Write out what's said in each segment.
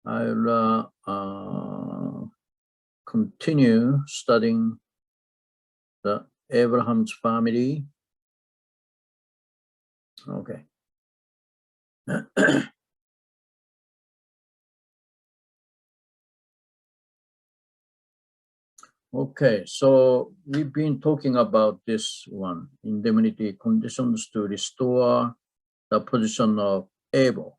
I'll continue studying the Abraham's family. Okay. Okay, so we've been talking about this one, indemnity conditions to restore the position of Abel.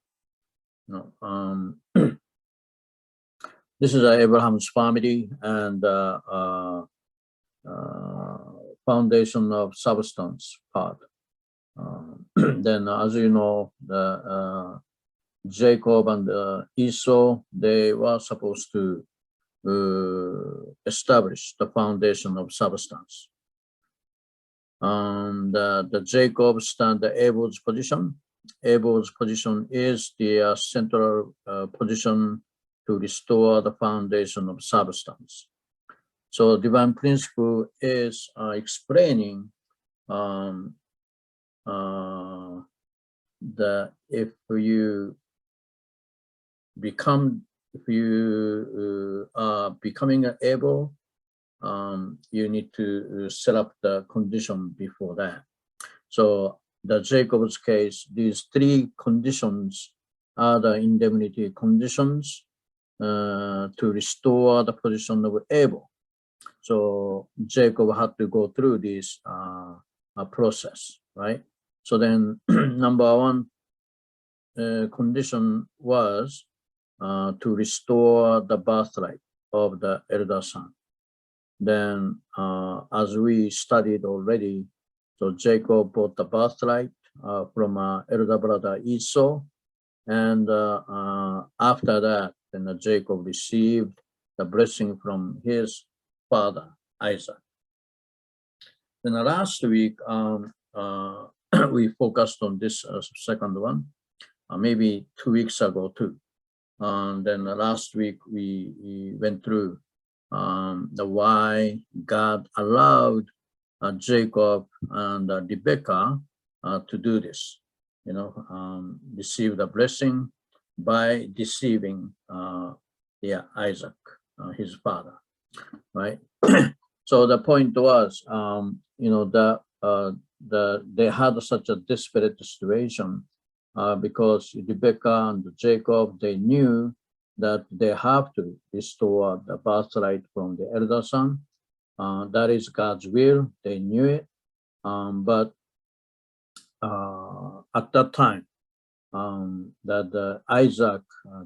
This is Abraham's family and foundation of substance part. Then, as you know, the Jacob and Esau, they were supposed to establish the foundation of substance. And the Jacob stand the Abel's position. Abel's position is the central position to restore the foundation of substance. So divine principle is explaining that if you are becoming able, you need to set up the condition before that. So the Jacob's case, these three conditions are the indemnity conditions to restore the position of Abel. So Jacob had to go through this process, right? So then number one condition was to restore the birthright of the elder son. Then as we studied already, so Jacob bought the birthright from elder brother Esau, and after that, then Jacob received the blessing from his father Isaac. Then last week we focused on this second one, maybe 2 weeks ago too. Then last week we went through the why God allowed Jacob and Rebekah to do this, receive the blessing by deceiving Isaac, his father, right? So the point was, they had such a desperate situation because Rebekah and Jacob, they knew that they have to restore the birthright from the elder son. That is God's will. They knew it. But at that time, that Isaac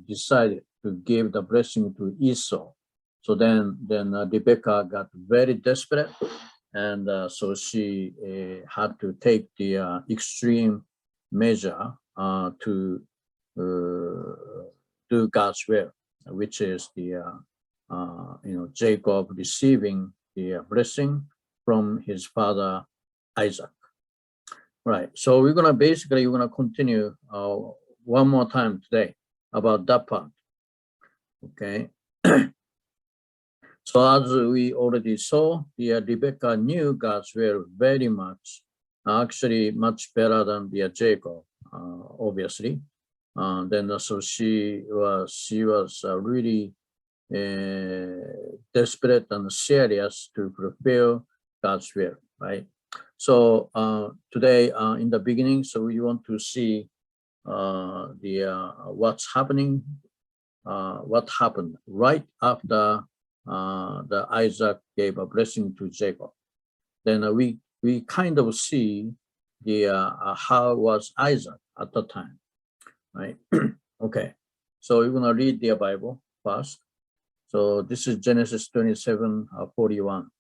decided to give the blessing to Esau. So then Rebekah got very desperate, and so she had to take the extreme measure to do God's will, which is the Jacob receiving the blessing from his father Isaac. Right. So we're gonna continue one more time today about that part. Okay. So as we already saw, Rebekah knew God's will very much, actually much better than Jacob, obviously. Then so she was really desperate and serious to fulfill God's will, right? So today, in the beginning, so we want to see what's happening, what happened right after the Isaac gave a blessing to Jacob. Then we kind of see how was Isaac at the time, right? Okay, so we're gonna read the Bible first. So this is Genesis 27:41.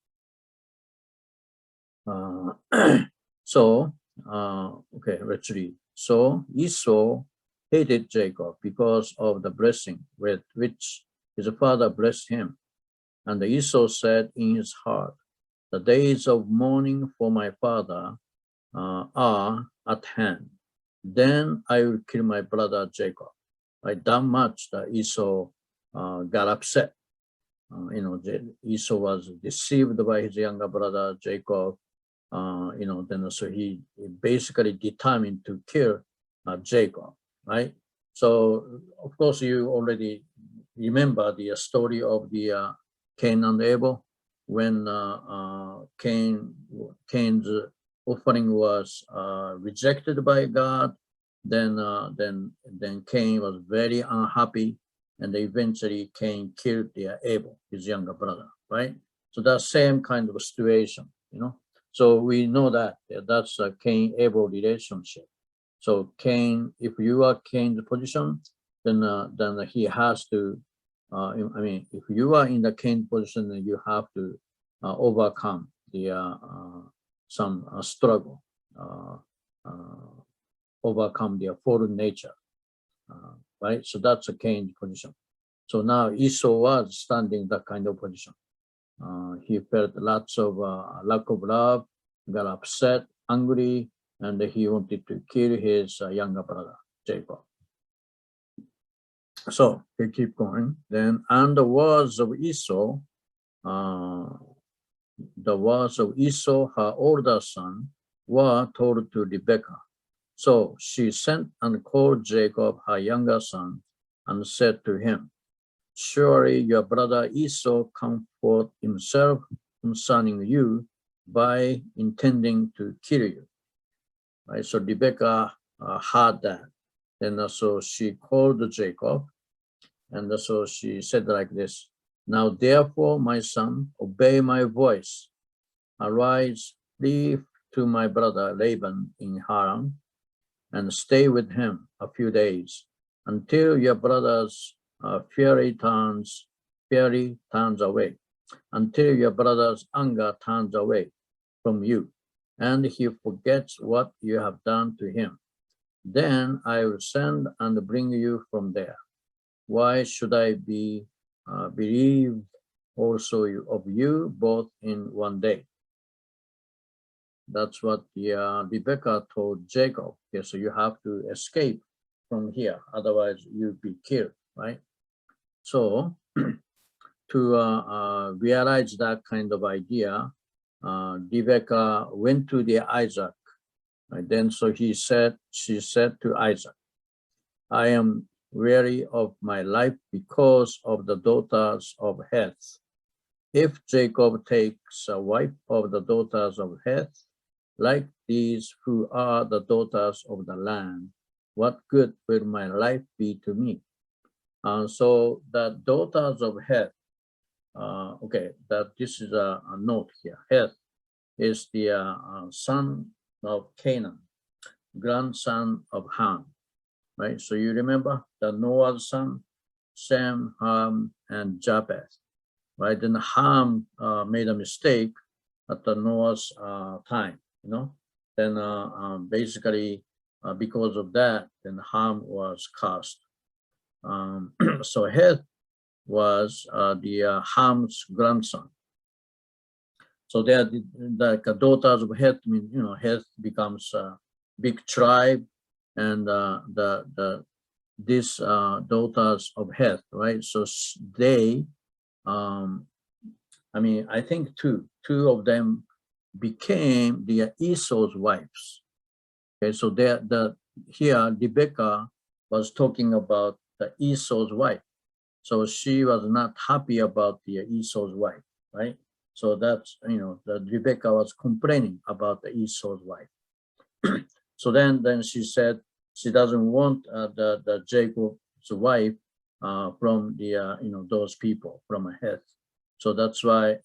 Okay, let's read. So Esau hated Jacob because of the blessing with which his father blessed him. And Esau said in his heart, the days of mourning for my father are at hand. Then I will kill my brother Jacob. Right, that much that Esau got upset. Esau was deceived by his younger brother Jacob. Then so he basically determined to kill Jacob, right? So of course you already remember the story of the Cain and Abel, when Cain's offering was rejected by God. Then Cain was very unhappy, and eventually Cain killed Abel, his younger brother, right? So that same kind of situation, So we know that that's a Cain-Abel relationship. So Cain, if you are Cain's position, then he has to. If you are in the Cain position, then you have to overcome some struggle, overcome their fallen nature, right? So that's a Cain's position. So now Esau was standing in that kind of position. He felt lots of lack of love, got upset, angry, and he wanted to kill his younger brother, Jacob. So they keep going. Then, and the words of Esau, her older son, were told to Rebekah. So she sent and called Jacob, her younger son, and said to him, surely your brother Esau comfort himself concerning you by intending to kill you. Right? So Rebekah heard that. And so she called Jacob, and so she said like this, now therefore, my son, obey my voice. Arise, flee to my brother Laban in Haran, and stay with him a few days until your brother's fury turns away, until your brother's anger turns away from you, and he forgets what you have done to him. Then I will send and bring you from there. Why should I be bereaved also of you both in one day? That's what Rebekah told Jacob. Okay, so you have to escape from here, otherwise you'll be killed, right? So to realize that kind of idea, Rebekah went to the Isaac. Right? Then so she said to Isaac, I am weary of my life because of the daughters of Heth. If Jacob takes a wife of the daughters of Heth, like these who are the daughters of the land, what good will my life be to me? So the daughters of Heth, that this is a note here. Heth is the son of Canaan, grandson of Ham, right? So you remember the Noah's son, Sem, Ham, and Japheth, right? Then Ham made a mistake at the Noah's time, Then basically because of that, then Ham was cursed. So Heth was the Ham's grandson. So they are like daughters of Heth. Heth becomes a big tribe, and these daughters of Heth, right? So they, I think two of them became the Esau's wives. Okay, so here Rebekah was talking about the Esau's wife. So she was not happy about the Esau's wife, right? So that's, that Rebekah was complaining about the Esau's wife. So then she said she doesn't want the Jacob's wife from the those people from Heth. So that's why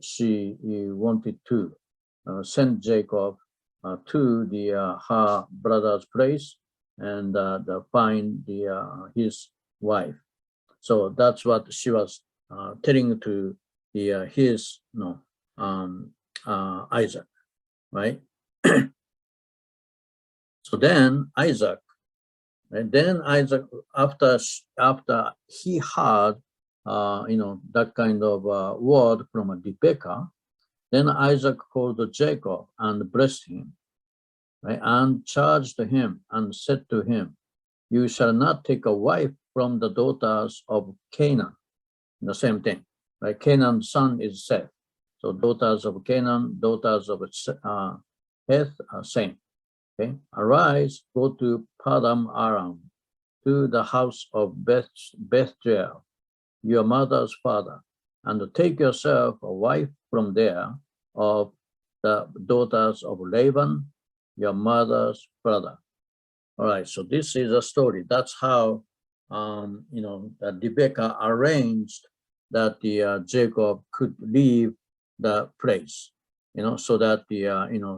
she wanted to send Jacob to the her brother's place and find his wife. So that's what she was telling to his Isaac, right? So then Isaac, after he heard that kind of word from Rebekah, then Isaac called Jacob and blessed him, right, and charged him and said to him, you shall not take a wife from the daughters of Canaan. The same thing, right? Canaan's son is Seth. So daughters of Canaan, daughters of Heth, same. Okay, arise, go to Padam Aram, to the house of Bethuel, your mother's father, and take yourself a wife from there of the daughters of Laban, your mother's brother. All right, so this is a story. That's how, that Rebekah arranged that the Jacob could leave the place, so that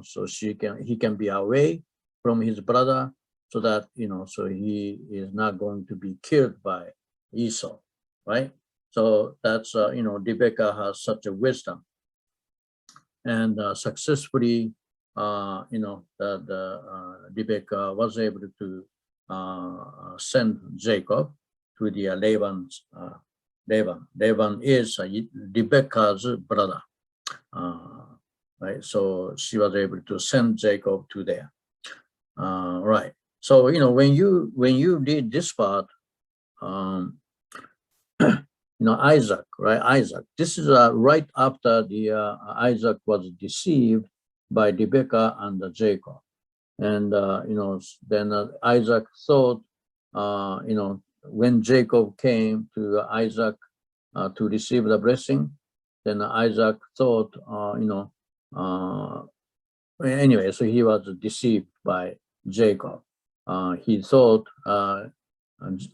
so he can be away from his brother, so that so he is not going to be killed by Esau, right? So that's Rebekah has such a wisdom, and successfully, Rebekah was able to send Jacob to the Laban's. Laban is Rebekah's brother, right? So she was able to send Jacob to there, right? So when you read this part, Isaac, right? Isaac. This is right after the Isaac was deceived by Rebekah and Jacob, and then Isaac thought, when Jacob came to Isaac to receive the blessing, then Isaac thought, anyway, so he was deceived by Jacob. He thought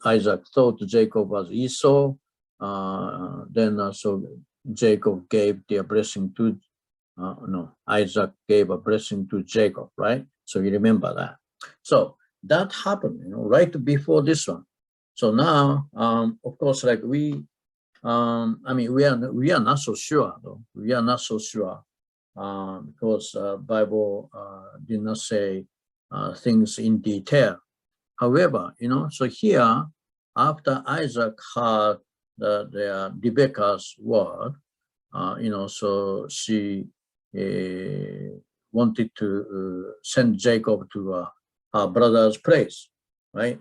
Isaac thought Jacob was Esau. Then so Jacob gave the blessing to Isaac gave a blessing to Jacob, right? So you remember that. So that happened, right before this one. So now, of course, like we are not so sure though. We are not so sure because Bible did not say things in detail. However, so here, after Isaac heard the Rebekah's word, so she wanted to send Jacob to her brother's place, right?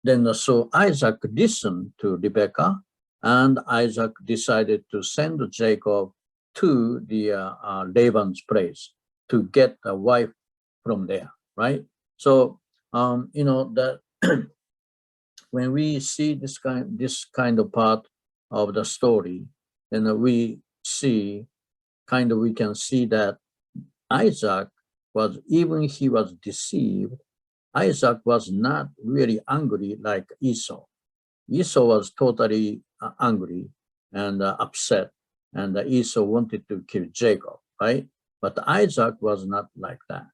Then so Isaac listened to Rebekah, and Isaac decided to send Jacob to the Laban's place to get a wife from there, right? So that when we see this kind of part of the story, then we can see that Isaac was, even he was deceived, Isaac was not really angry like Esau. Esau was totally angry and upset, and Esau wanted to kill Jacob, right? But Isaac was not like that.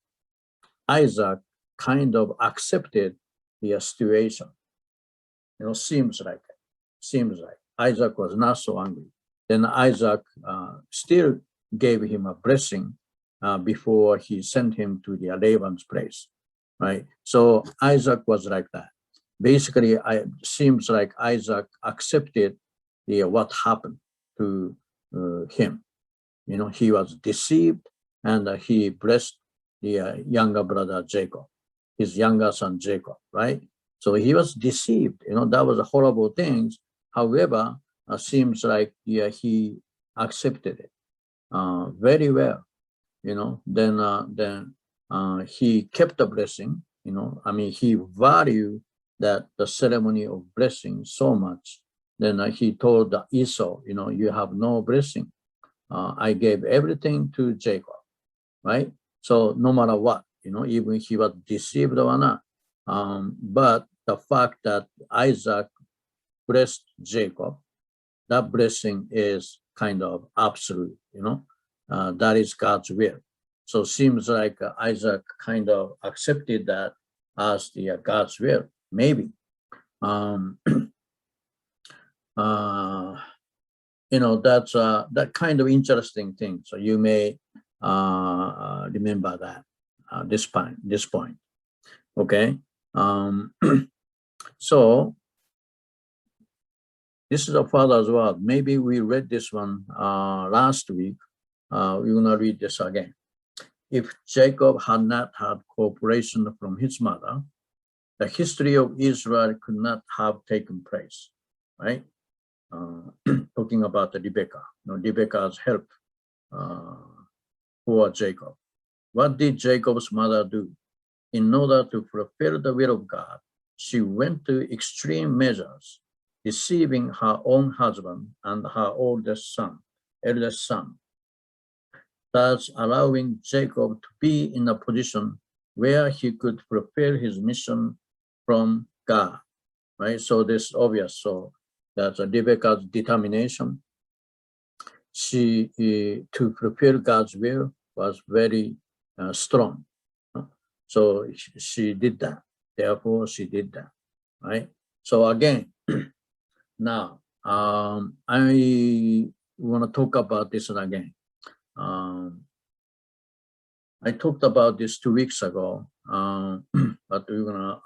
Isaac kind of accepted the situation. Seems like Isaac was not so angry. Then Isaac still gave him a blessing before he sent him to the Laban's place, right? So Isaac was like that. Basically, it seems like Isaac accepted what happened to him. He was deceived, and he blessed the younger brother Jacob, his younger son Jacob, right? So he was deceived. That was a horrible thing. However, seems like he accepted it very well. Then he kept the blessing. He valued that the ceremony of blessing so much. Then he told Esau, you have no blessing. I gave everything to Jacob, right? So no matter what, even he was deceived or not, but the fact that Isaac blessed Jacob, that blessing is kind of absolute, that is God's will. So seems like Isaac kind of accepted that as the God's will, maybe. That's that kind of interesting thing. So you may remember that this point. Okay. So this is a father's word. Maybe we read this one last week. We're gonna read this again. If Jacob had not had cooperation from his mother, the history of Israel could not have taken place, right? Talking about the Rebekah, Rebekah's help for Jacob. What did Jacob's mother do? In order to fulfill the will of God, she went to extreme measures, deceiving her own husband and her eldest son, thus allowing Jacob to be in a position where he could fulfill his mission from God, right? So this is obvious. So that's Rebekah's determination. She, to fulfill God's will, was very strong. So she did that. Therefore, she did that, right? So again, now I want to talk about this again. I talked about this 2 weeks ago, but we're gonna,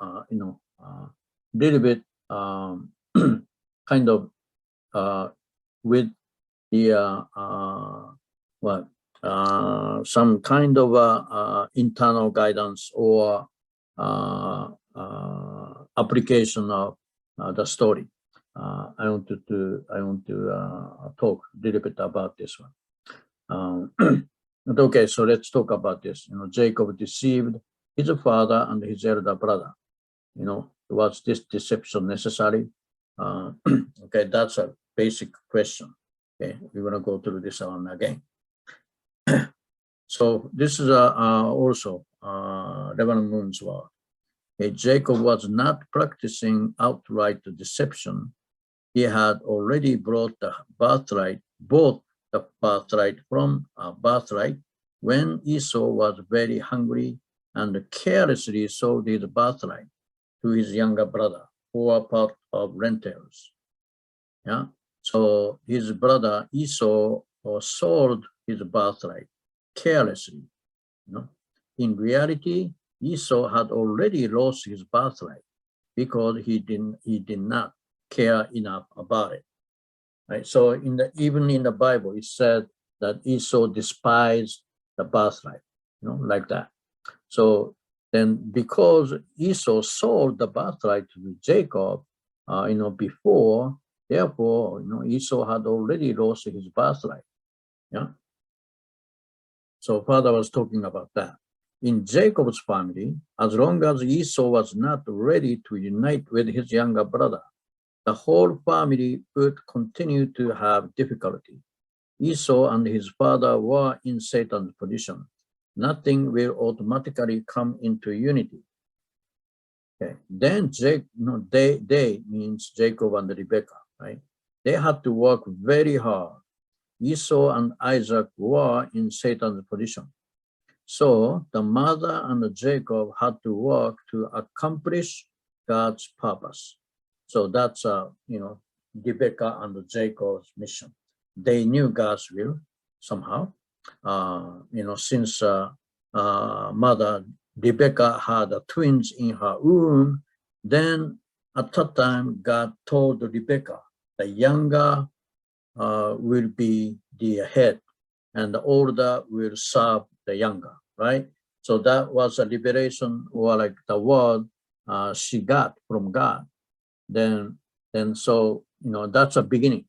little bit kind of with the some kind of internal guidance or application of the story. I want to talk a little bit about this one. Okay, so let's talk about this. Jacob deceived his father and his elder brother. Was this deception necessary? Okay, that's a basic question. Okay, we're gonna go through this one again. So this is also Reverend Moon's word. Okay, Jacob was not practicing outright deception. He had already brought the birthright, both the birthright from birthright when Esau was very hungry and carelessly sold his birthright to his younger brother for a part of rentals. Yeah. So his brother Esau sold his birthright carelessly. In reality, Esau had already lost his birthright because he did not care enough about it. Right. So even in the Bible, it said that Esau despised the birthright, like that. So then, because Esau sold the birthright to Jacob, before, therefore, Esau had already lost his birthright. Yeah. So Father was talking about that. In Jacob's family, as long as Esau was not ready to unite with his younger brother, the whole family would continue to have difficulty. Esau and his father were in Satan's position. Nothing will automatically come into unity. Okay. Then they means Jacob and Rebekah, right? They had to work very hard. Esau and Isaac were in Satan's position. So the mother and Jacob had to work to accomplish God's purpose. So that's Rebekah and Jacob's mission. They knew God's will somehow. Since mother Rebekah had twins in her womb, then at that time God told Rebekah the younger will be the head and the older will serve the younger, right? So that was a liberation, or like the word she got from God. Then so that's a beginning.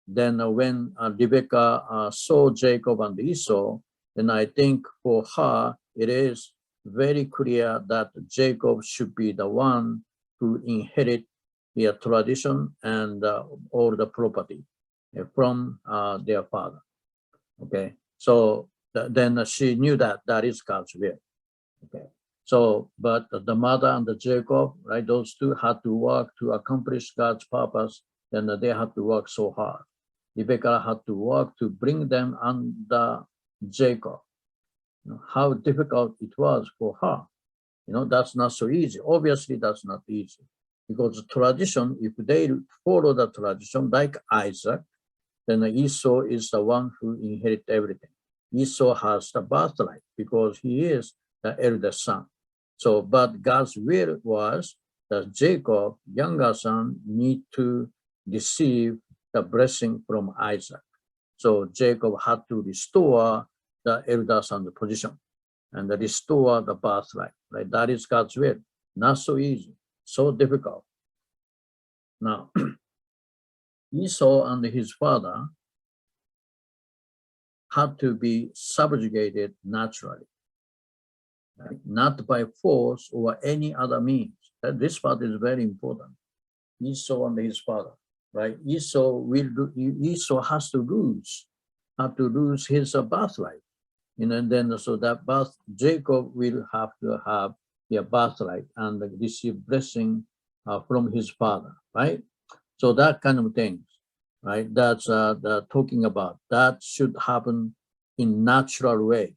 Then when Rebekah saw Jacob and Esau, then I think for her it is very clear that Jacob should be the one who inherit the tradition and all the property from their father. Okay, so then she knew that is God's will. Okay, so but the mother and the Jacob, right, those two had to work to accomplish God's purpose. Then they had to work so hard. Rebekah had to work to bring them under Jacob. How difficult it was for her. That's not so easy. Obviously, that's not easy, because the tradition, if they follow the tradition like Isaac, then Esau is the one who inherits everything. Esau has the birthright because he is the eldest son. So, but God's will was that Jacob, younger son, need to receive the blessing from Isaac. So Jacob had to restore the elder son's position and restore the birthright. Right? That is God's will. Not so easy, so difficult. Now, Esau and his father had to be subjugated naturally, right? Not by force or any other means. This part is very important. Esau and his father, right? Esau has to lose his birthright. And then so that Jacob will have to have their birthright and receive blessing from his father, right? So that kind of things, right? That's talking about. That should happen in natural way.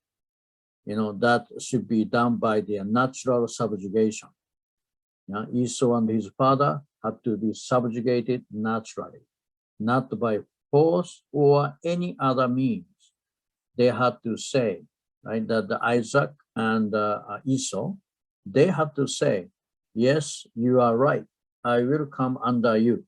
That should be done by their natural subjugation. Esau and his father had to be subjugated naturally, not by force or any other means. They had to say, right, that Isaac and Esau, they had to say, yes, you are right. I will come under you.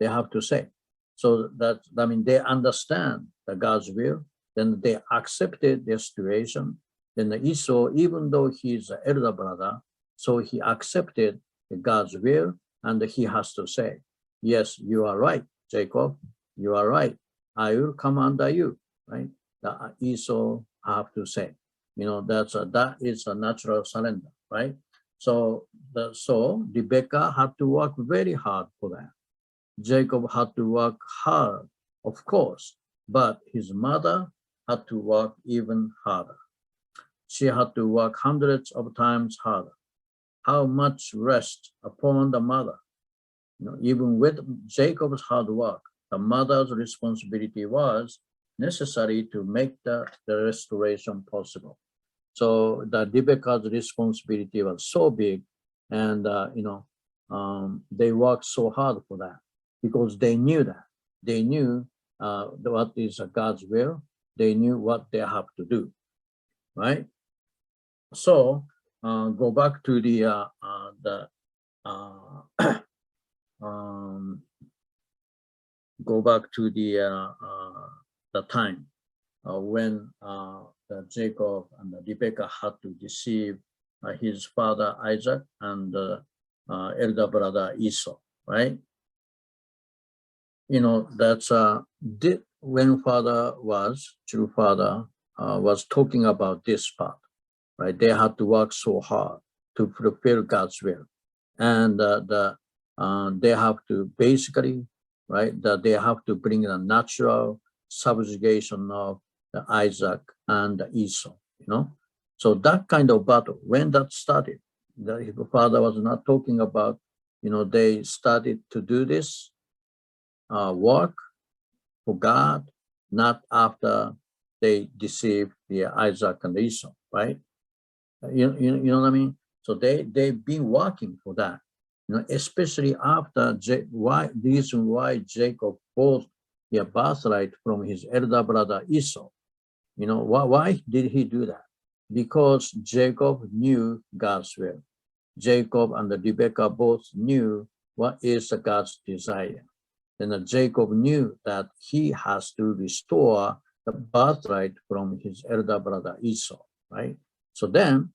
They have to say. So that, they understand the God's will, then they accepted their situation. Then Esau, even though he's the elder brother, so he accepted God's will, and he has to say, yes, you are right, Jacob, you are right. I will come under you, right? The Esau have to say, that is a natural surrender, right? So Rebekah had to work very hard for that. Jacob had to work hard, of course, but his mother had to work even harder. She had to work hundreds of times harder. How much rest upon the mother? Even with Jacob's hard work, the mother's responsibility was necessary to make the restoration possible. So the Rebekah's responsibility was so big, and they worked so hard for that because they knew that. They knew what is God's will. They knew what they have to do, right? So go back to the go back to the time when Jacob and Rebekah had to deceive his father Isaac and elder brother Esau, right? That's when true father was talking about this part, right? They had to work so hard to fulfill God's will, and they have to basically, right, that they have to bring a natural subjugation of Isaac and Esau, So that kind of battle, when that started, the father was not talking about, they started to do this work for God, not after they deceived the Isaac and Esau, right? You know what I mean? So they've been working for that, especially after reason why Jacob bought their birthright from his elder brother Esau. Why did he do that? Because Jacob knew God's will. Jacob and Rebekah both knew what is God's desire. And Jacob knew that he has to restore the birthright from his elder brother Esau, right? So then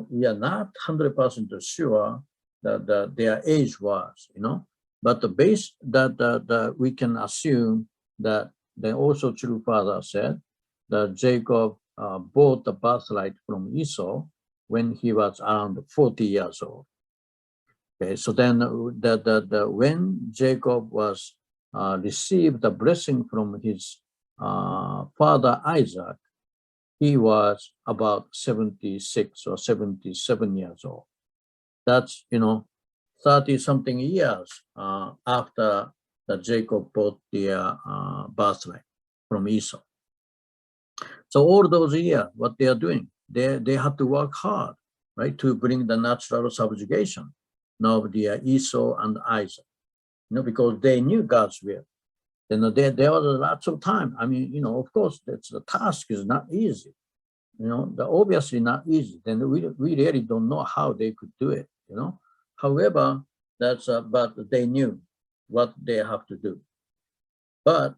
we are not 100% sure that their age was, but the base that we can assume that the also true father said that Jacob bought the birthright from Esau when he was around 40 years old. Okay, so then when Jacob was received the blessing from his father Isaac, he was about 76 or 77 years old. That's 30-something years after that Jacob bought the birthright from Esau. So all those years, what they are doing, they have to work hard, right, to bring the natural subjugation of the Esau and Isaac, because they knew God's will. Then there was lots of time. Of course, the task is not easy. They're obviously not easy. Then we really don't know how they could do it. However, but they knew what they have to do. But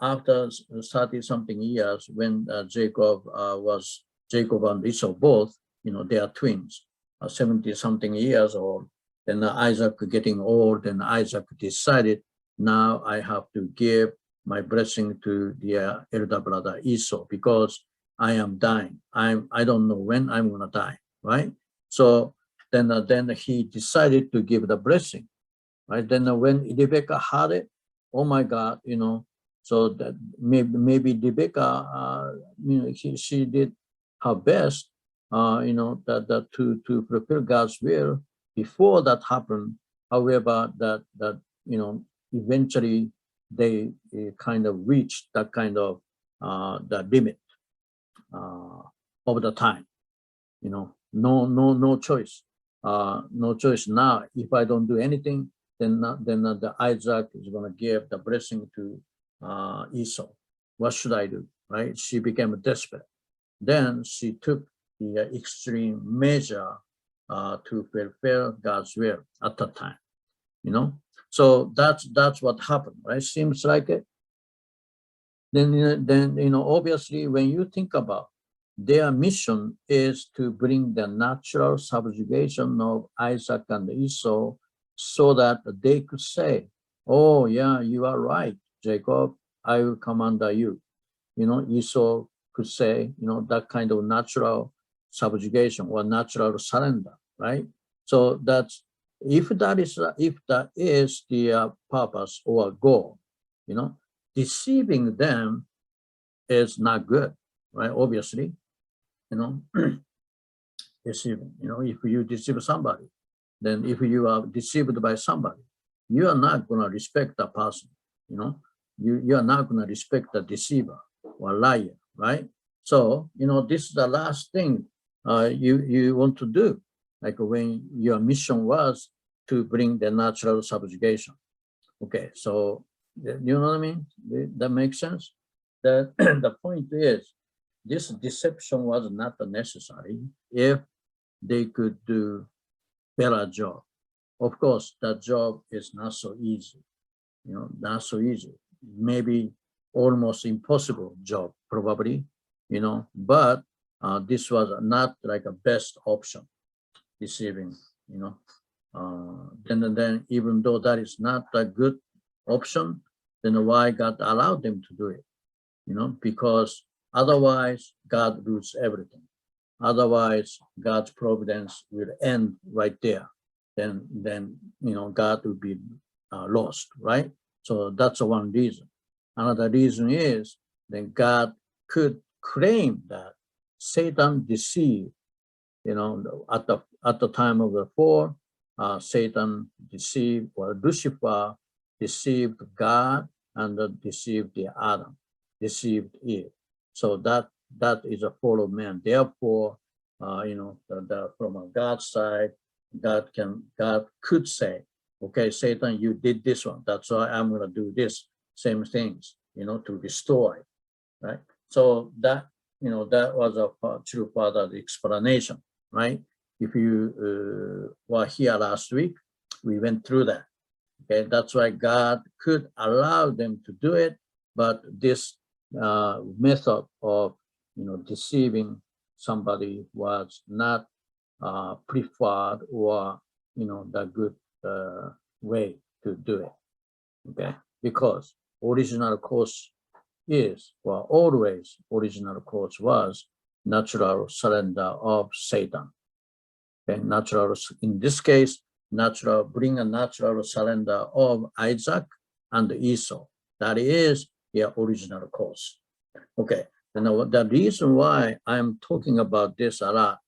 after 30-something years, when Jacob and Esau both, they are twins, 70-something years old. Then Isaac getting old, and Isaac decided, now I have to give my blessing to the elder brother Esau because I am dying. I don't know when I'm gonna die, right? So then he decided to give the blessing, right? Then when Rebekah had it, oh my God, so that maybe Rebekah, she did her best, that to fulfill God's will before that happened. However, that eventually they kind of reached that kind of the limit of the time. No choice. No choice now. If I don't do anything, then the Isaac is going to give the blessing to Esau. What should I do? Right? She became desperate. Then she took the extreme measure to fulfill God's will at that time. So that's what happened. Right? Seems like it. Then obviously when you think about their mission is to bring the natural subjugation of Isaac and Esau so that they could say, oh yeah, you are right, Jacob, I will come under you. Esau could say, that kind of natural subjugation or natural surrender, right? So that's, if that is the purpose or goal, deceiving them is not good, right? Obviously, deceiving. If you deceive somebody, then if you are deceived by somebody, you are not going to respect that person. You are not going to respect the deceiver or liar, right? So this is the last thing you want to do, like when your mission was to bring the natural subjugation. Okay, so you know what I mean? That makes sense. The point is, this deception was not necessary if they could do better job. Of course, that job is not so easy, not so easy. Maybe almost impossible job, probably, but this was not like a best option, deceiving, then even though that is not a good option, then why God allowed them to do it? Because otherwise God rules everything. Otherwise, God's providence will end right there. Then God will be lost, right? So that's one reason. Another reason is then God could claim that Satan deceived. At the time of the fall, Satan deceived, or Lucifer deceived God and deceived the Adam, deceived Eve. So that is a fall of man. Therefore, from God's side, God could say, okay, Satan, you did this one. That's why I'm going to do this same things, to destroy, right? So that was a true part of the explanation, right? If you were here last week, we went through that. Okay, that's why God could allow them to do it, but this method of deceiving somebody was not preferred or the good way to do it. Okay, because original course is, well, always original course was natural surrender of Satan. Okay, natural, in this case, bring a natural surrender of Isaac and Esau. That is their original course. Okay, and the reason why I'm talking about this a lot,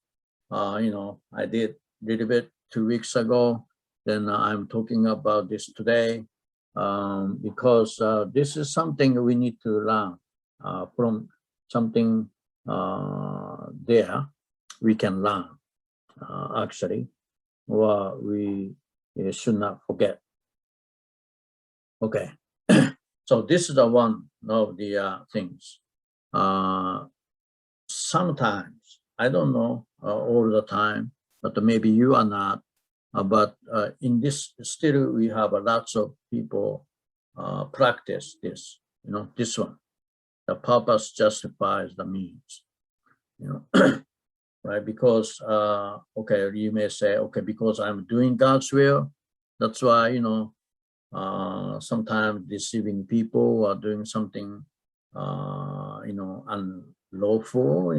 I did a little bit 2 weeks ago, then I'm talking about this today, because this is something we need to learn from something there we can learn, actually, or we should not forget. Okay, so this is the one of the things. Sometimes, I don't know all the time, but maybe you are not. But in this, still we have lots of people practice this, this one. The purpose justifies the means, right? Because, okay, you may say, okay, because I'm doing God's will, that's why, sometimes deceiving people or doing something, unlawful,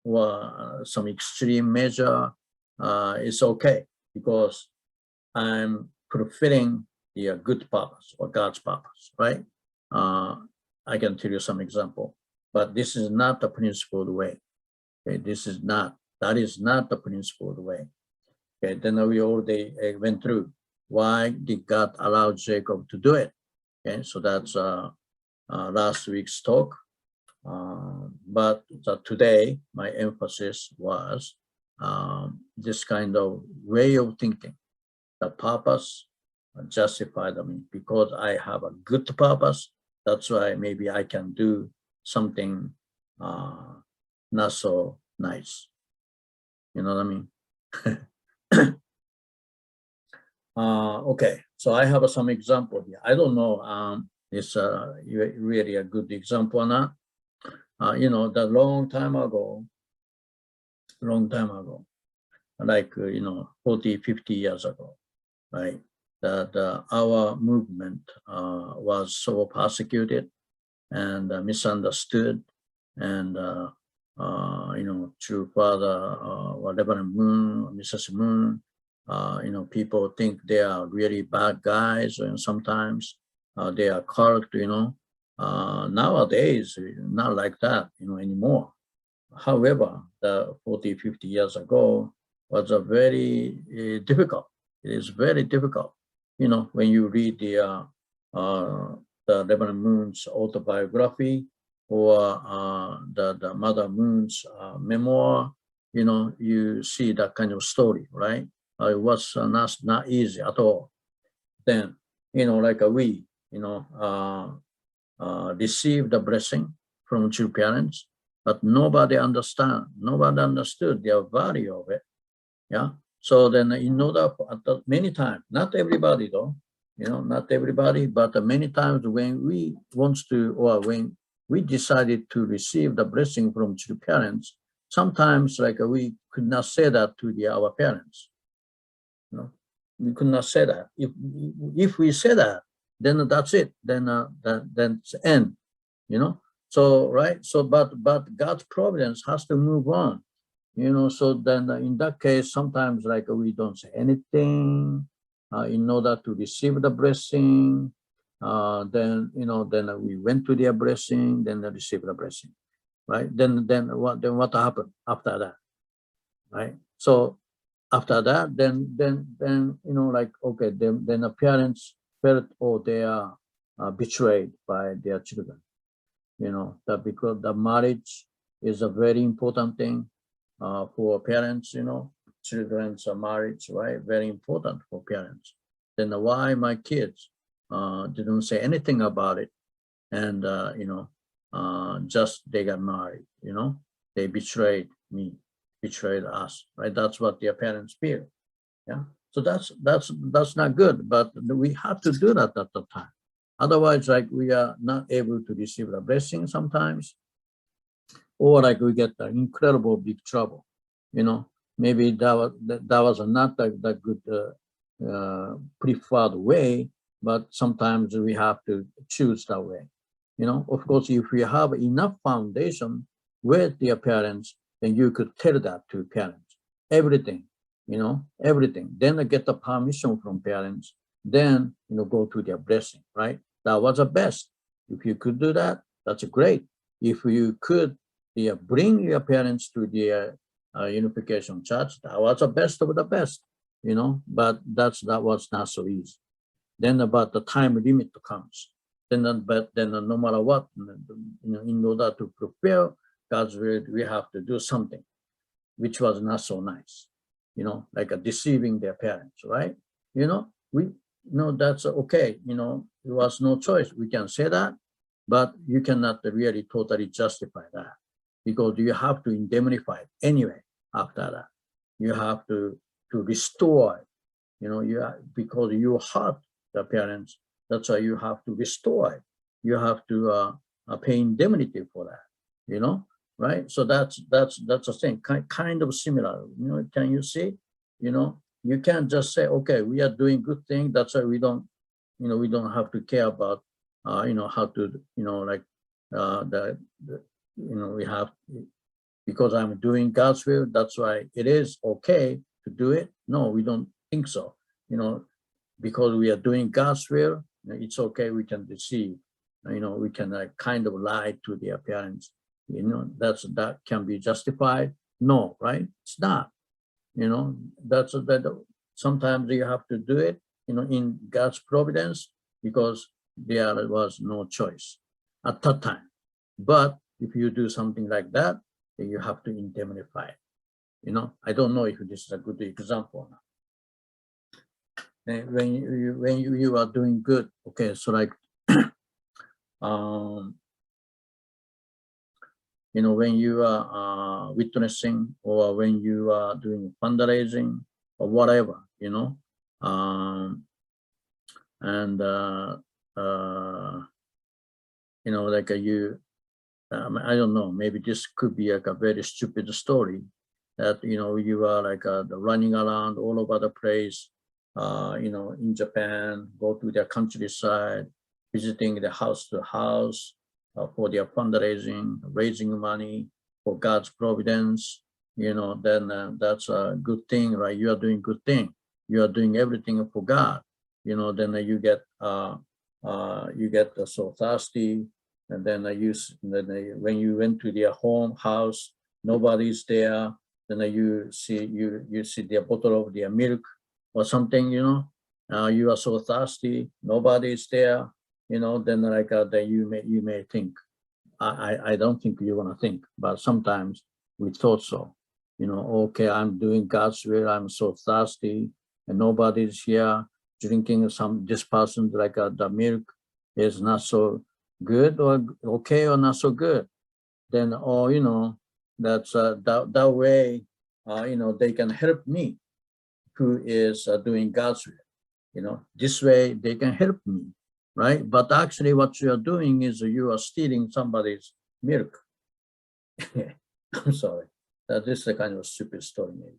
or some extreme measure, it's okay because I'm fulfilling the good purpose or God's purpose, right? I can tell you some example, but this is not the principled way. Okay, that is not the principled way. Okay, then we already went through why did God allow Jacob to do it. Okay, so that's last week's talk. But today, my emphasis was this kind of way of thinking. The purpose justified me because I have a good purpose. That's why maybe I can do something not so nice. You know what I mean? Okay, so I have some example here. I don't know it's really a good example or not. You know, the long time ago, like, 40, 50 years ago, right? That our movement was so persecuted and misunderstood, and through Father Reverend Moon, Mrs. Moon, people think they are really bad guys, and sometimes they are correct. Nowadays, not like that, anymore. However, the 40, 50 years ago was a very difficult. It is very difficult. When you read the Reverend Moon's autobiography or the Mother Moon's memoir, you see that kind of story, right? It was not easy at all. Then, like we, received the blessing from true parents, but nobody understood the value of it. Yeah. So then in order many times, not everybody though, not everybody, but many times when we want to, or when we decided to receive the blessing from true parents, sometimes like we could not say that to our parents. We could not say that. If we say that, then that's it. Then it's the end. So right. So but God's providence has to move on. So then in that case, sometimes like we don't say anything in order to receive the blessing. Then we went to their blessing, then they received the blessing, right? Then what happened after that, right? So after that, then like okay, then the parents felt, oh, they are betrayed by their children. That because the marriage is a very important thing for parents, children's marriage, right? Very important for parents. Then why my kids didn't say anything about it, and just they got married, they betrayed me, betrayed us, right? That's what their parents feel. Yeah. So that's not good, but we have to do that at the time. Otherwise, like we are not able to receive the blessing sometimes, or like we get the incredible big trouble. Maybe that was not the good preferred way, but sometimes we have to choose that way. Of course, if we have enough foundation with their parents, then you could tell that to parents, everything, everything. Then get the permission from parents, then go to their blessing, right? That was the best. If you could do that, that's great. If you could bring your parents to the unification church, that was the best of the best, but that was not so easy. Then about the time limit comes. Then no matter what, in order to prepare God's will, we have to do something, which was not so nice, like deceiving their parents, right? That's okay. It was no choice. We can say that, but you cannot really totally justify that, because you have to indemnify it anyway. After that, you have to restore it, because you hurt the parents. That's why you have to restore it. You have to pay indemnity for that, right? So that's the thing, kind of similar. Can you see? You can't just say, okay, we are doing good thing. That's why we don't have to care about how to we have, because I'm doing God's will, that's why it is okay to do it? No, we don't think so. Because we are doing God's will, it's okay, we can deceive. We can kind of lie to their parents. That can be justified. No, right? It's not. That sometimes you have to do it, in God's providence, because there was no choice at that time. But if you do something like that, then you have to indemnify. I don't know if this is a good example or not. And when you are doing good, okay, so like when you are witnessing, or when you are doing fundraising or whatever, and like I don't know, maybe this could be like a very stupid story, that you are like running around all over the place, in Japan, go to their countryside, visiting the house to house for their fundraising, raising money for God's providence. Then that's a good thing, right? You are doing good thing. You are doing everything for God. Then you get so thirsty, and then when you went to their house, nobody's there. Then you see their bottle of their milk or something. You are so thirsty, nobody's there. Then then you may think. I don't think you want to think, but sometimes we thought so. Okay, I'm doing God's will. I'm so thirsty, and nobody's here drinking this person the milk is not so good, or okay, or not so good. Then that's that way they can help me, who is doing God's will. This way they can help me, right? But actually what you are doing is you are stealing somebody's milk. I'm sorry, this is a kind of stupid story, maybe.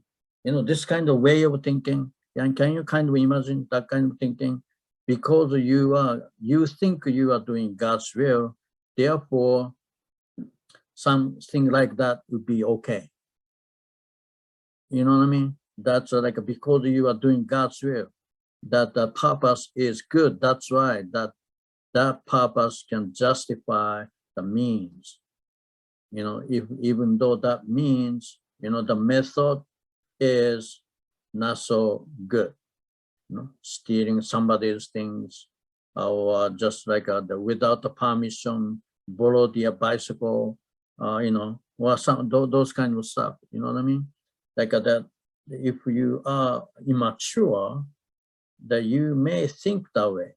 This kind of way of thinking, and can you kind of imagine that kind of thinking? Because you think you are doing God's will, therefore something like that would be okay. You know what I mean? That's because you are doing God's will, that the purpose is good. That's why that purpose can justify the means. Even though that means, the method is not so good. Stealing somebody's things, or just without the permission, borrow their bicycle, or some those kind of stuff. You know what I mean? That if you are immature, that you may think that way.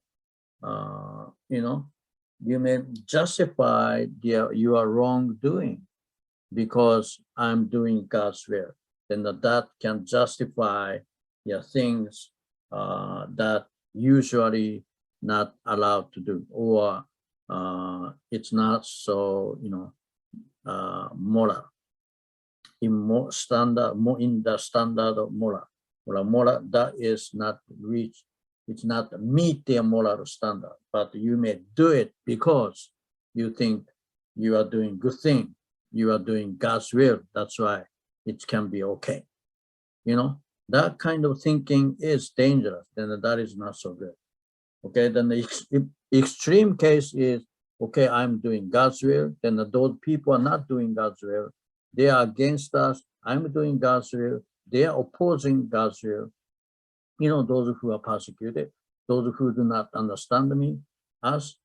You may justify your wrongdoing because I'm doing God's will. Then that can justify things that usually not allowed to do, or it's not so moral. In the standard of moral, that is not reached. It's not meet their moral standard, but you may do it because you think you are doing good thing. You are doing God's will. That's why it can be okay. That kind of thinking is dangerous. Then that is not so good. Okay, then the extreme case is, okay, I'm doing God's will. Then those people are not doing God's will. They are against us. I'm doing God's will. They are opposing God's will. Those who are persecuted, those who do not understand me, us,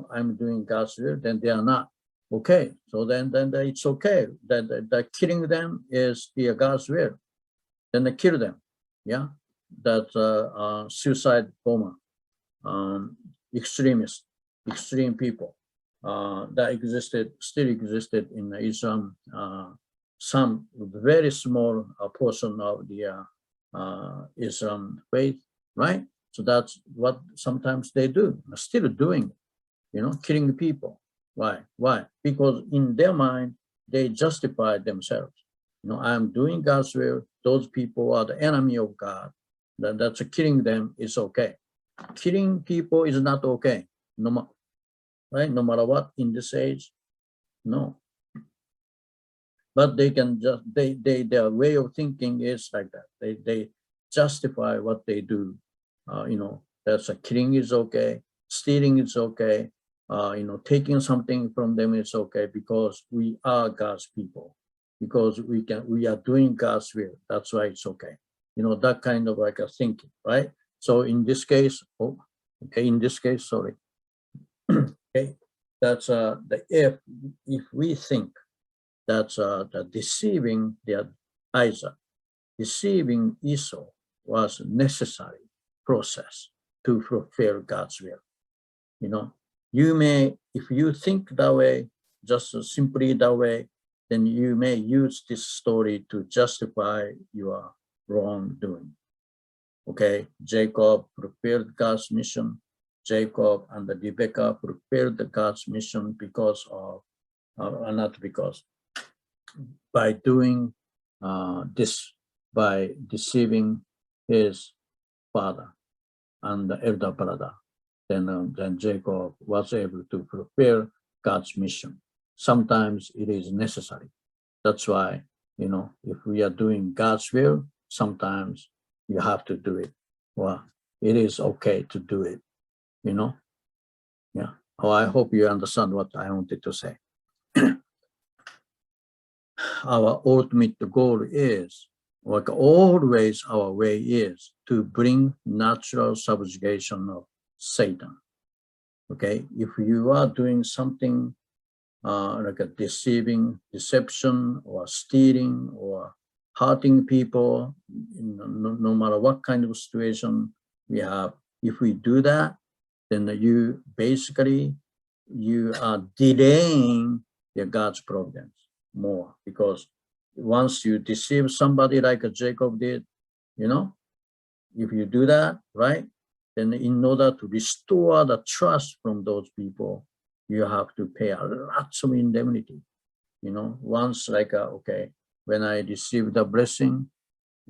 I'm doing God's will, then they are not. Okay, so then it's okay. That killing them is the God's will. Then they kill them. Yeah, that's suicide bomber, extremist, extreme people that still existed in Islam. Some very small portion of the Islam faith, right? So that's what sometimes they do, still doing, killing people. Why? Because in their mind, they justify themselves. I'm doing God's will. Those people are the enemy of God. That's killing them is okay. Killing people is not okay. Right? No matter what in this age, no. but they can just their way of thinking is like that. They justify what they do. That's a killing is okay, stealing is okay, taking something from them is okay because we are God's people, because we are doing God's will. That's why it's okay. That kind of like a thinking, right? So in this case, in this case, sorry, okay, that's the if we think that's the deceiving the Isaac, deceiving Esau was a necessary process to fulfill God's will. You may, if you think that way, just simply that way, then you may use this story to justify your wrongdoing. Okay, Jacob fulfilled God's mission. Jacob and Rebekah fulfilled God's mission because of, not because, by doing this, by deceiving his father and the elder brother. Then Jacob was able to fulfill God's mission. Sometimes it is necessary. That's why, if we are doing God's will, sometimes you have to do it. Well, it is okay to do it, Yeah. Oh, I hope you understand what I wanted to say. Our ultimate goal is, like always our way is, to bring natural subjugation of Satan. Okay, if you are doing something like a deception or stealing or hurting people, no matter what kind of situation we have, if we do that, then you are delaying God's providence more, because once you deceive somebody like Jacob did, if you do that, right, then in order to restore the trust from those people, you have to pay a lot of indemnity. Once like, okay, when I received the blessing,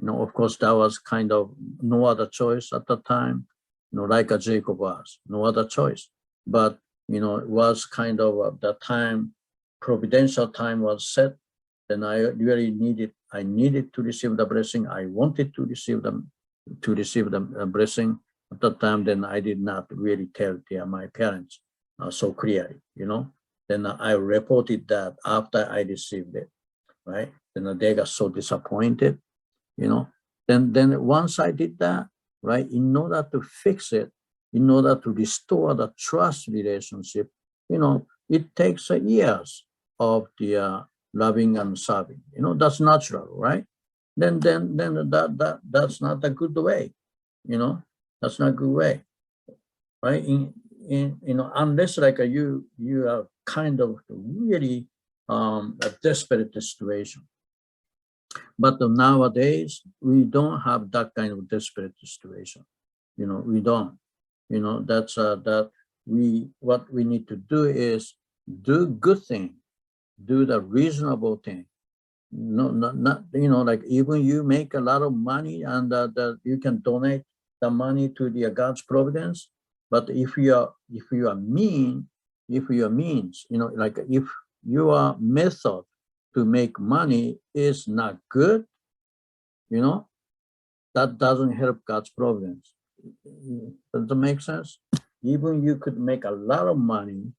of course, that was kind of no other choice at the time, like Jacob was, no other choice. But, it was kind of the time, providential time was set. Then I really needed to receive the blessing. I wanted to receive the blessing at that time. Then I did not really tell my parents so clearly, Then I reported that after I received it, right? Then they got so disappointed, Then once I did that, right, in order to fix it, in order to restore the trust relationship, it takes years of the loving and serving. That's natural, right? Then that's not a good way. That's not a good way, right? Unless like you are kind of really a desperate situation. But nowadays we don't have that kind of desperate situation. We don't. That's that what we need to do is do good thing, do the reasonable thing. No, not like even you make a lot of money and that you can donate the money to the God's providence. But if you are mean, if your means, like if your method to make money is not good, that doesn't help God's providence. Does that make sense? Even you could make a lot of money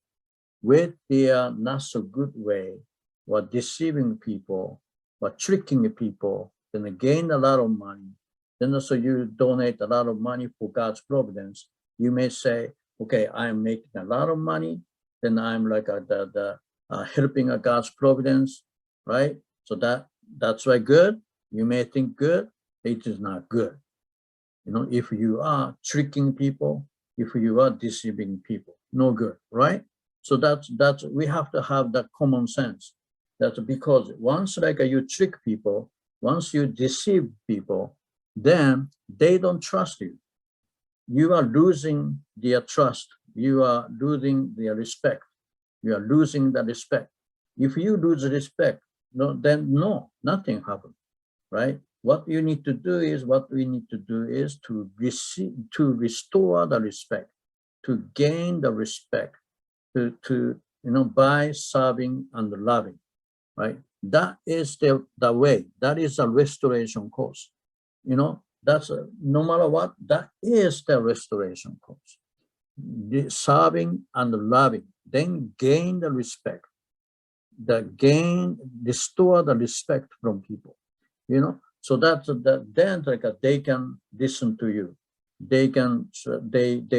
with the not so good way, or deceiving people, or tricking people, then gain a lot of money. Then also you donate a lot of money for God's providence. You may say, okay, I'm making a lot of money, then I'm like helping God's providence, right? So that's why good. You may think good, it is not good. If you are tricking people, if you are deceiving people, no good, right? So that's we have to have that common sense. That's because once like you trick people, once you deceive people, then they don't trust you. You are losing their trust. You are losing their respect. You are losing the respect. If you lose respect, then nothing happens, right? What we need to do is to restore the respect, to gain the respect, to by serving and loving, right? That is the way. That is a restoration course. That's no matter what, that is the restoration course. The serving and loving, then gain the respect. Restore the respect from people. So that's then they can listen to you. They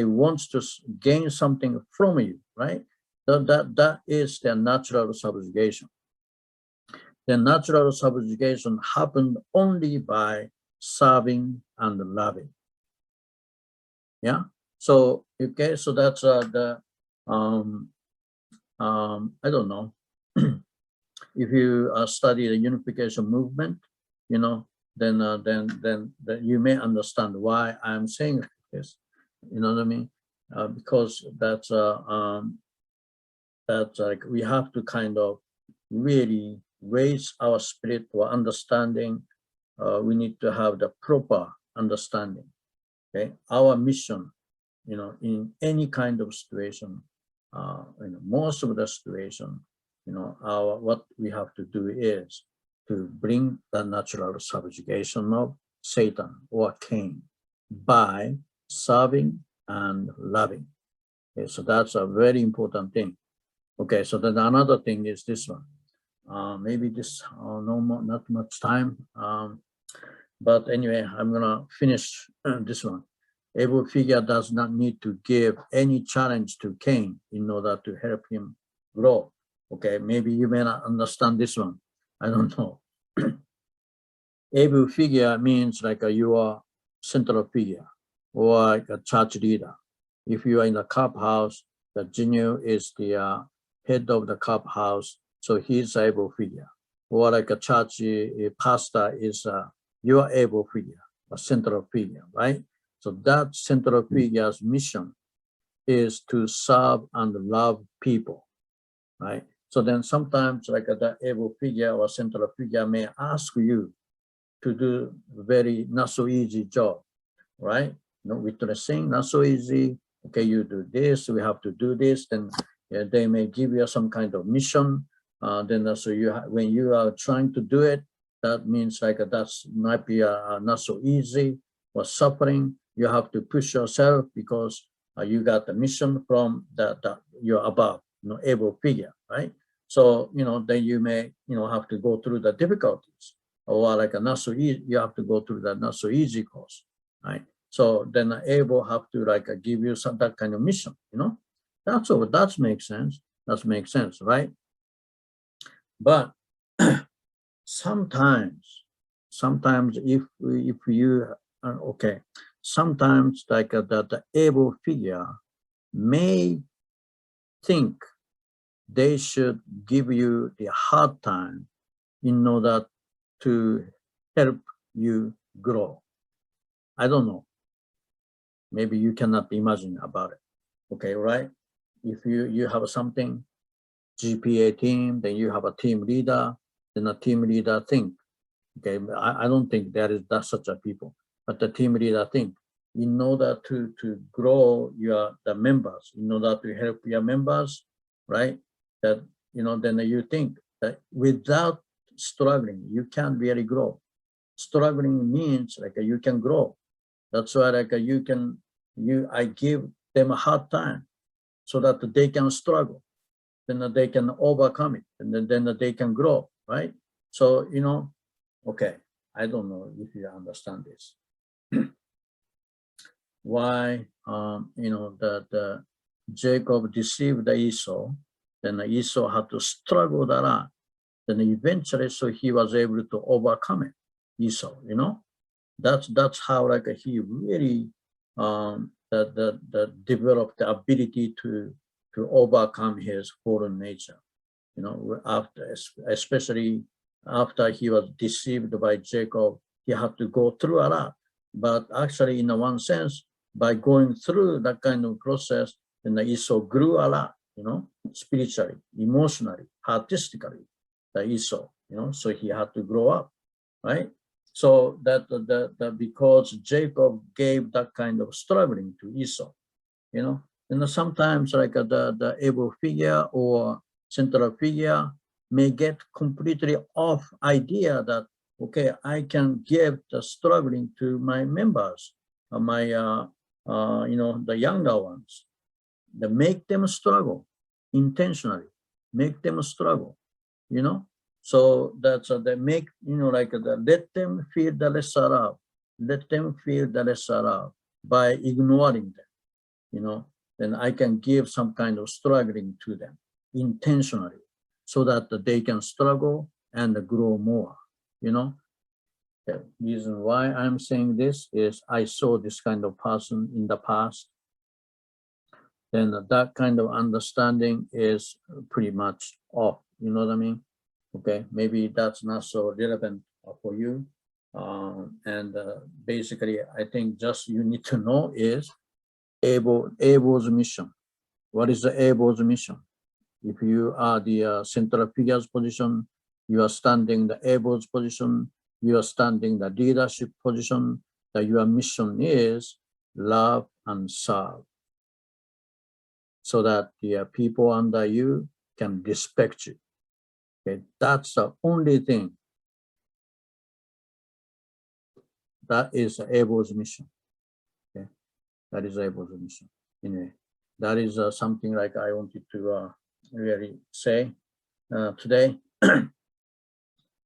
want to gain something from you, right? That is their natural subjugation. The natural subjugation happened only by serving and loving. Yeah. So okay. So that's the I don't know. If you study the unification movement, then you may understand why I'm saying this. You know what I mean? Because that's like we have to kind of really raise our spiritual understanding. We need to have the proper understanding. Okay, our mission, in any kind of situation, most of the situation, what we have to do is to bring the natural subjugation of Satan or Cain by serving and loving. Okay, so that's a very important thing. Okay, so then another thing is this one. Maybe this not much time. But anyway, I'm gonna finish this one. Able figure does not need to give any challenge to Cain in order to help him grow. Okay, maybe you may not understand this one. I don't know. Able figure means like you are central figure or like a church leader. If you are in the cup house, the junior is the head of the cup house, so he's able figure. Or like a church pastor is your able figure, a central figure, right? So that central figure's mission is to serve and love people, right? So then sometimes like the able figure or central figure may ask you to do very not so easy job, right? Witnessing, not so easy. Okay, you do this, we have to do this. Then they may give you some kind of mission. Then so when you are trying to do it, that means like that's might be not so easy or suffering. You have to push yourself because you got the mission from you're above, able figure, right? So then you may have to go through the difficulties, or like a not so easy. You have to go through that not so easy course, right? So then able have to like give you that kind of mission, That's all. That makes sense. That makes sense, right? But sometimes if you okay, sometimes like the able figure may think they should give you the hard time in order to help you grow. I don't know. Maybe you cannot imagine about it. Okay, right? If you have something, GPA team, then you have a team leader, then a team leader think. Okay, I don't think there is such a people, but the team leader think in order to grow the members, in order to help your members, right? That then you think that without struggling, you can't really grow. Struggling means like you can grow. That's why like I give them a hard time so that they can struggle, then they can overcome it, and then they can grow, right? So okay, I don't know if you understand this. Why the Jacob deceived the Esau, then Esau had to struggle a lot. Then eventually, so he was able to overcome it. Esau, that's how like he really developed the ability to overcome his fallen nature. Especially after he was deceived by Jacob, he had to go through a lot. But actually, in one sense, by going through that kind of process, then Esau grew a lot, spiritually, emotionally, artistically, the Esau, so he had to grow up, right? So that because Jacob gave that kind of struggling to Esau, and sometimes like the able figure or central figure may get completely off idea that, okay, I can give the struggling to my members, my, the younger ones, that make them struggle intentionally, make them struggle, So that's they make, let them feel the lesser love, let them feel the lesser love by ignoring them, then I can give some kind of struggling to them intentionally so that they can struggle and grow more. The reason why I'm saying this is I saw this kind of person in the past. Then that kind of understanding is pretty much off, you know what I mean? Okay, maybe that's not so relevant for you. And basically, I think just you need to know is Abel's mission. What is the Abel's mission? If you are the central figure's position, you are standing the Abel's position, you are standing the leadership position, that your mission is love and serve, so that the people under you can respect you. Okay, that's the only thing. That is Abel's mission. Okay, that is Abel's mission. Anyway, that is something like I wanted to really say today.